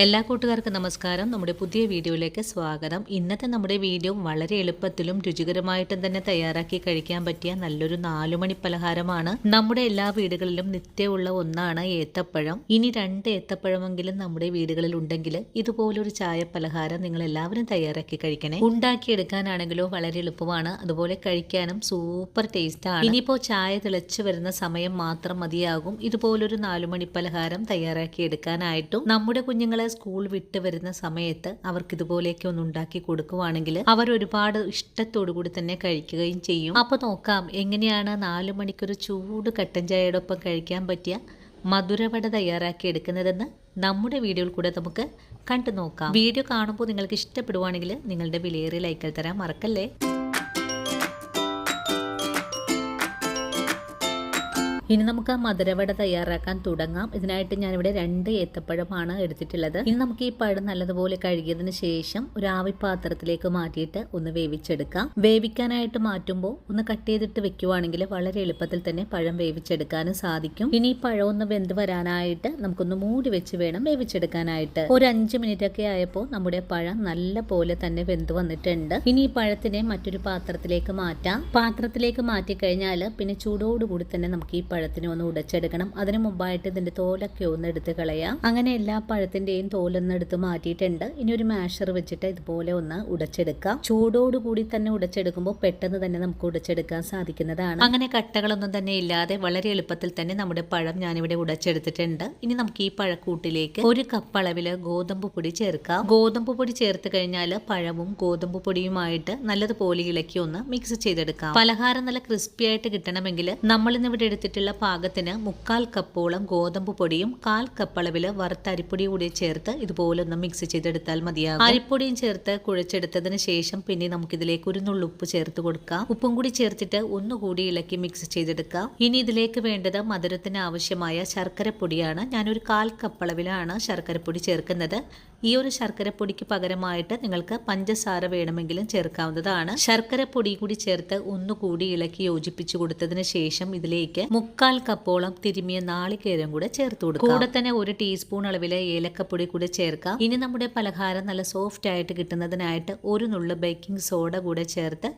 എല്ലാ കൂട്ടുകാർക്കും നമസ്കാരം. നമ്മുടെ പുതിയ വീഡിയോയിലേക്ക് സ്വാഗതം. ഇന്നത്തെ നമ്മുടെ വീഡിയോ വളരെ എളുപ്പത്തിലും രുചികരമായിട്ടും തന്നെ തയ്യാറാക്കി കഴിക്കാൻ പറ്റിയ നല്ലൊരു 4 മണി പലഹാരമാണ്. നമ്മുടെ എല്ലാ വീടുകളിലും നിത്യമുള്ള ഒന്നാണ് ഏത്തപ്പഴം. ഇനി 2 ഏത്തപ്പഴമെങ്കിലും നമ്മുടെ വീടുകളിൽ ഉണ്ടെങ്കിൽ ഇതുപോലൊരു ചായ പലഹാരം നിങ്ങൾ എല്ലാവരും തയ്യാറാക്കി കഴിക്കണേ. ഉണ്ടാക്കിയെടുക്കാനാണെങ്കിലോ വളരെ എളുപ്പമാണ്, അതുപോലെ കഴിക്കാനും സൂപ്പർ ടേസ്റ്റ് ആണ്. ഇനിയിപ്പോൾ ചായ തിളച്ചു വരുന്ന സമയം മാത്രം മതിയാകും ഇതുപോലൊരു 4 മണി പലഹാരം തയ്യാറാക്കി എടുക്കാനായിട്ടും. നമ്മുടെ കുഞ്ഞുങ്ങളെ സ്കൂൾ വിട്ട് വരുന്ന സമയത്ത് അവർക്ക് ഇതുപോലെയൊക്കെ ഒന്ന് ഉണ്ടാക്കി കൊടുക്കുവാണെങ്കിൽ അവർ ഒരുപാട് ഇഷ്ടത്തോടു കൂടി തന്നെ കഴിക്കുകയും ചെയ്യും. അപ്പൊ നോക്കാം എങ്ങനെയാണ് 4 മണിക്കൊരു ചൂട് കട്ടൻ ചായയോടൊപ്പം കഴിക്കാൻ പറ്റിയ മധുരവട തയ്യാറാക്കി എടുക്കുന്നതെന്ന് നമ്മുടെ വീഡിയോയിൽ കൂടെ നമുക്ക് കണ്ടു നോക്കാം. വീഡിയോ കാണുമ്പോൾ നിങ്ങൾക്ക് ഇഷ്ടപ്പെടുവാണെങ്കിൽ നിങ്ങളുടെ വിലയേറിയ ലൈക്ക് തരാൻ മറക്കല്ലേ. ഇനി നമുക്ക് മധുരവട തയ്യാറാക്കാൻ തുടങ്ങാം. ഇതിനായിട്ട് ഞാനിവിടെ 2 ഏത്തപ്പഴമാണ് എടുത്തിട്ടുള്ളത്. ഇനി നമുക്ക് ഈ പഴം നല്ലതുപോലെ കഴുകിയതിന് ശേഷം ഒരു ആവിപ്പാത്രത്തിലേക്ക് മാറ്റിയിട്ട് ഒന്ന് വേവിച്ചെടുക്കാം. വേവിക്കാനായിട്ട് മാറ്റുമ്പോൾ ഒന്ന് കട്ട് ചെയ്തിട്ട് വെക്കുവാണെങ്കിൽ വളരെ എളുപ്പത്തിൽ തന്നെ പഴം വേവിച്ചെടുക്കാനും സാധിക്കും. ഇനി ഈ പഴം ഒന്ന് വെന്ത് വരാനായിട്ട് നമുക്കൊന്ന് മൂടി വെച്ച് വേണം വേവിച്ചെടുക്കാനായിട്ട്. ഒരു 5 മിനിറ്റ് ഒക്കെ ആയപ്പോൾ നമ്മുടെ പഴം നല്ല പോലെ തന്നെ വെന്ത് വന്നിട്ടുണ്ട്. ഇനി ഈ പഴത്തിനെ മറ്റൊരു പാത്രത്തിലേക്ക് മാറ്റാം. പാത്രത്തിലേക്ക് മാറ്റി കഴിഞ്ഞാൽ പിന്നെ ചൂടോടുകൂടി തന്നെ നമുക്ക് ഈ പഴത്തിനെ ഒന്ന് ഉടച്ചെടുക്കണം. അതിന് മുമ്പായിട്ട് ഇതിന്റെ തോലൊക്കെ ഒന്ന് എടുത്ത് കളയാം. അങ്ങനെ എല്ലാ പഴത്തിന്റെയും തോലൊന്ന് എടുത്ത് മാറ്റിയിട്ടുണ്ട്. ഇനി ഒരു മാഷർ വെച്ചിട്ട് ഇതുപോലെ ഒന്ന് ഉടച്ചെടുക്കാം. ചൂടോടുകൂടി തന്നെ ഉടച്ചെടുക്കുമ്പോൾ പെട്ടെന്ന് തന്നെ നമുക്ക് ഉടച്ചെടുക്കാൻ സാധിക്കുന്നതാണ്. അങ്ങനെ കട്ടകളൊന്നും തന്നെ ഇല്ലാതെ വളരെ എളുപ്പത്തിൽ തന്നെ നമ്മുടെ പഴം ഞാനിവിടെ ഉടച്ചെടുത്തിട്ടുണ്ട്. ഇനി നമുക്ക് ഈ പഴക്കൂട്ടിലേക്ക് 1 കപ്പ് അളവില് ഗോതമ്പ് പൊടി ചേർക്കാം. ഗോതമ്പ് പൊടി ചേർത്ത് കഴിഞ്ഞാൽ പഴവും ഗോതമ്പ് പൊടിയുമായിട്ട് നല്ലതുപോലെ ഇളക്കി ഒന്ന് മിക്സ് ചെയ്തെടുക്കാം. പലഹാരം നല്ല ക്രിസ്പി ആയിട്ട് കിട്ടണമെങ്കിൽ നമ്മളിന്നിവിടെ എടുത്തിട്ടുള്ള പാകത്തിന് 3/4 കപ്പോളം ഗോതമ്പ് പൊടിയും 1/4 കപ്പ് അളവില് വറുത്ത അരിപ്പൊടി കൂടി ചേർത്ത് ഇതുപോലെ ഒന്ന് മിക്സ് ചെയ്തെടുത്താൽ മതിയാകും. അരിപ്പൊടിയും ചേർത്ത് കുഴച്ചെടുത്തതിന് ശേഷം പിന്നെ നമുക്കിതിലേക്ക് ഒരു നുള്ളുപ്പ് ചേർത്ത് കൊടുക്കാം. ഉപ്പും കൂടി ചേർത്തിട്ട് ഒന്നുകൂടി ഇളക്കി മിക്സ് ചെയ്തെടുക്കാം. ഇനി ഇതിലേക്ക് വേണ്ടത് മധുരത്തിന് ആവശ്യമായ ശർക്കരപ്പൊടിയാണ്. ഞാനൊരു 1/4 കപ്പ് അളവിലാണ് ശർക്കരപ്പൊടി ചേർക്കുന്നത്. ഈ ഒരു ശർക്കരപ്പൊടിക്ക് പകരമായിട്ട് നിങ്ങൾക്ക് പഞ്ചസാര വേണമെങ്കിലും ചേർക്കാവുന്നതാണ്. ശർക്കരപ്പൊടി കൂടി ചേർത്ത് ഒന്നുകൂടി ഇളക്കി യോജിപ്പിച്ചു കൊടുത്തതിന് ശേഷം ഇതിലേക്ക് 3/4 കപ്പോളം തിരുമിയ നാളികേരം കൂടെ ചേർത്ത് കൊടുക്കുക. കൂടെ തന്നെ 1 ടീസ്പൂൺ അളവിലെ ഏലക്കപ്പൊടി കൂടെ ചേർക്കാം. ഇനി നമ്മുടെ പലഹാരം നല്ല സോഫ്റ്റ് ആയിട്ട് കിട്ടുന്നതിനായിട്ട് 1 നുള്ളു ബേക്കിംഗ് സോഡ കൂടെ ചേർത്ത്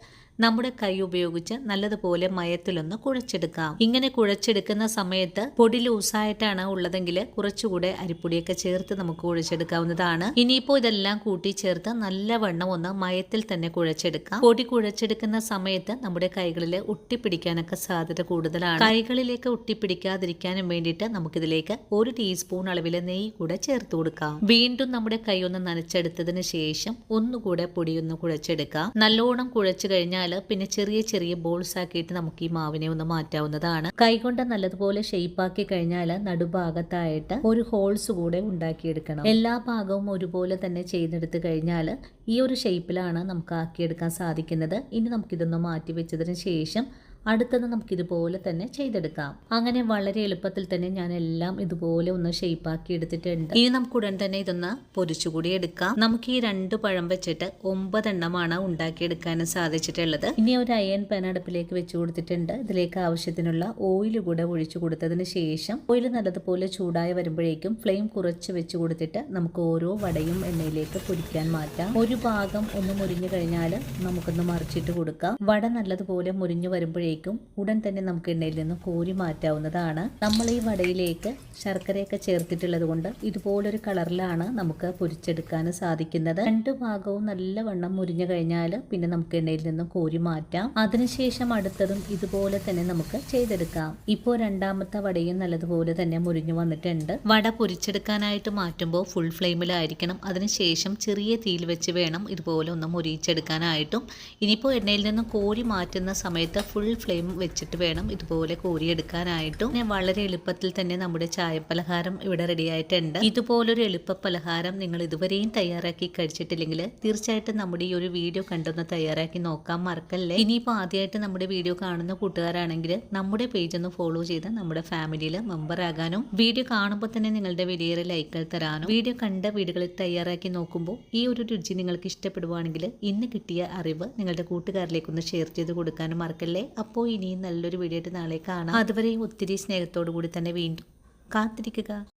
നമ്മുടെ കൈ ഉപയോഗിച്ച് നല്ലതുപോലെ മയത്തിലൊന്ന് കുഴച്ചെടുക്കാം. ഇങ്ങനെ കുഴച്ചെടുക്കുന്ന സമയത്ത് പൊടി ലൂസായിട്ടാണ് ഉള്ളതെങ്കിൽ കുറച്ചുകൂടെ അരിപ്പൊടിയൊക്കെ ചേർത്ത് നമുക്ക് കുഴച്ചെടുക്കാവുന്നതാണ്. ഇനിയിപ്പോൾ ഇതെല്ലാം കൂട്ടി ചേർത്ത് നല്ലവണ്ണം ഒന്ന് മയത്തിൽ തന്നെ കുഴച്ചെടുക്കാം. പൊടി കുഴച്ചെടുക്കുന്ന സമയത്ത് നമ്മുടെ കൈകളിൽ ഒട്ടിപ്പിടിക്കാനൊക്കെ സാധ്യത കൂടുതലാണ്. കൈകളിലേക്ക് ഒട്ടിപ്പിടിക്കാതിരിക്കാനും വേണ്ടിയിട്ട് നമുക്കിതിലേക്ക് 1 ടീസ്പൂൺ അളവിലെ നെയ്യ് കൂടെ ചേർത്ത് കൊടുക്കാം. വീണ്ടും നമ്മുടെ കൈ ഒന്ന് നനച്ചെടുത്തതിന് ശേഷം ഒന്നുകൂടെ പൊടിയൊന്ന് കുഴച്ചെടുക്കാം. നല്ലോണം കുഴച്ചു കഴിഞ്ഞാൽ പിന്നെ ചെറിയ ചെറിയ ബോൾസ് ആക്കിയിട്ട് നമുക്ക് ഈ മാവിനെ ഒന്ന് മാറ്റാവുന്നതാണ്. കൈകൊണ്ട് നല്ലതുപോലെ ഷേപ്പാക്കി കഴിഞ്ഞാൽ നടുഭാഗത്തായിട്ട് ഒരു ഹോൾസ് കൂടെ ഉണ്ടാക്കിയെടുക്കണം. എല്ലാ ഭാഗവും ഒരുപോലെ തന്നെ ചെയ്തെടുത്ത് കഴിഞ്ഞാൽ ഈ ഒരു ഷേപ്പിലാണ് നമുക്ക് ആക്കിയെടുക്കാൻ സാധിക്കുന്നത്. ഇനി നമുക്കിതൊന്ന് മാറ്റി വെച്ചതിന് ശേഷം അടുത്തത് നമുക്കിതുപോലെ തന്നെ ചെയ്തെടുക്കാം. അങ്ങനെ വളരെ എളുപ്പത്തിൽ തന്നെ ഞാൻ എല്ലാം ഇതുപോലെ ഒന്ന് ഷേപ്പാക്കി എടുത്തിട്ടുണ്ട്. ഇനി നമുക്ക് ഉടൻ തന്നെ ഇതൊന്ന് പൊരിച്ചുകൂടി എടുക്കാം. നമുക്ക് ഈ 2 പഴം വെച്ചിട്ട് 9 എണ്ണമാണ് ഉണ്ടാക്കിയെടുക്കാനും സാധിച്ചിട്ടുള്ളത്. ഇനി ഒരു അയൺ പാൻ അടുപ്പിലേക്ക് വെച്ച് കൊടുത്തിട്ടുണ്ട്. ഇതിലേക്ക് ആവശ്യത്തിനുള്ള ഓയിൽ കൂടെ ഒഴിച്ചു കൊടുത്തതിന് ശേഷം ഓയിൽ നല്ലതുപോലെ ചൂടായി വരുമ്പോഴേക്കും ഫ്ലെയിം കുറച്ച് വെച്ച് കൊടുത്തിട്ട് നമുക്ക് ഓരോ വടയും എണ്ണയിലേക്ക് പൊരിക്കാൻ മാറ്റാം. ഒരു ഭാഗം ഒന്ന് മുരിഞ്ഞു കഴിഞ്ഞാൽ നമുക്കൊന്ന് മറിച്ചിട്ട് കൊടുക്കാം. വട നല്ലതുപോലെ മുരിഞ്ഞു വരുമ്പോഴേക്കും ഉടൻ തന്നെ നമുക്ക് എണ്ണയിൽ നിന്ന് കോരി മാറ്റാവുന്നതാണ്. നമ്മൾ ഈ വടയിലേക്ക് ശർക്കരയൊക്കെ ചേർത്തിട്ടുള്ളത് കൊണ്ട് ഇതുപോലൊരു കളറിലാണ് നമുക്ക് പൊരിച്ചെടുക്കാൻ സാധിക്കുന്നത്. 2 ഭാഗവും നല്ലവണ്ണം മുരിഞ്ഞു കഴിഞ്ഞാൽ പിന്നെ നമുക്ക് എണ്ണയിൽ നിന്നും കോരി മാറ്റാം. അതിനുശേഷം അടുത്തതും ഇതുപോലെ തന്നെ നമുക്ക് ചെയ്തെടുക്കാം. ഇപ്പോൾ 2ാമത്തെ വടയും നല്ലതുപോലെ തന്നെ മുരിഞ്ഞു വന്നിട്ടുണ്ട്. വട പൊരിച്ചെടുക്കാനായിട്ട് മാറ്റുമ്പോൾ ഫുൾ ഫ്ലെയിമിലായിരിക്കണം. അതിനുശേഷം ചെറിയ തീയിൽ വെച്ച് വേണം ഇതുപോലെ ഒന്ന് മുരിച്ചെടുക്കാനായിട്ടും. ഇനിയിപ്പോൾ എണ്ണയിൽ നിന്നും കോരി മാറ്റുന്ന സമയത്ത് ഫുൾ ഫ്ലെയിം വെച്ചിട്ട് വേണം ഇതുപോലെ കോരിയെടുക്കാനായിട്ടും. വളരെ എളുപ്പത്തിൽ തന്നെ നമ്മുടെ ചായപ്പലഹാരം ഇവിടെ റെഡി ആയിട്ടുണ്ട്. ഇതുപോലൊരു എളുപ്പ പലഹാരം നിങ്ങൾ ഇതുവരെയും തയ്യാറാക്കി കഴിച്ചിട്ടില്ലെങ്കിൽ തീർച്ചയായിട്ടും നമ്മുടെ ഈ ഒരു വീഡിയോ കണ്ടൊന്ന് തയ്യാറാക്കി നോക്കാൻ മറക്കല്ലേ. ഇനിയിപ്പോൾ ആദ്യമായിട്ട് നമ്മുടെ വീഡിയോ കാണുന്ന കൂട്ടുകാരാണെങ്കിൽ നമ്മുടെ പേജ് ഒന്ന് ഫോളോ ചെയ്ത് നമ്മുടെ ഫാമിലിയിൽ മെമ്പർ ആകാനും വീഡിയോ കാണുമ്പോൾ തന്നെ നിങ്ങളുടെ വലിയ ലൈക്കുകൾ തരാനും വീഡിയോ കണ്ട വീടുകളിൽ തയ്യാറാക്കി നോക്കുമ്പോൾ ഈ ഒരു രുചി നിങ്ങൾക്ക് ഇഷ്ടപ്പെടുവാണെങ്കിൽ ഇന്ന് കിട്ടിയ അറിവ് നിങ്ങളുടെ കൂട്ടുകാരിലേക്കൊന്ന് ഷെയർ ചെയ്ത് കൊടുക്കാനും മറക്കല്ലേ. അപ്പോൾ ഇനിയും നല്ലൊരു വീഡിയോ ആയിട്ട് നാളെ കാണാം. അതുവരെയും ഒത്തിരി സ്നേഹത്തോടു കൂടി തന്നെ വീണ്ടും കാത്തിരിക്കുക.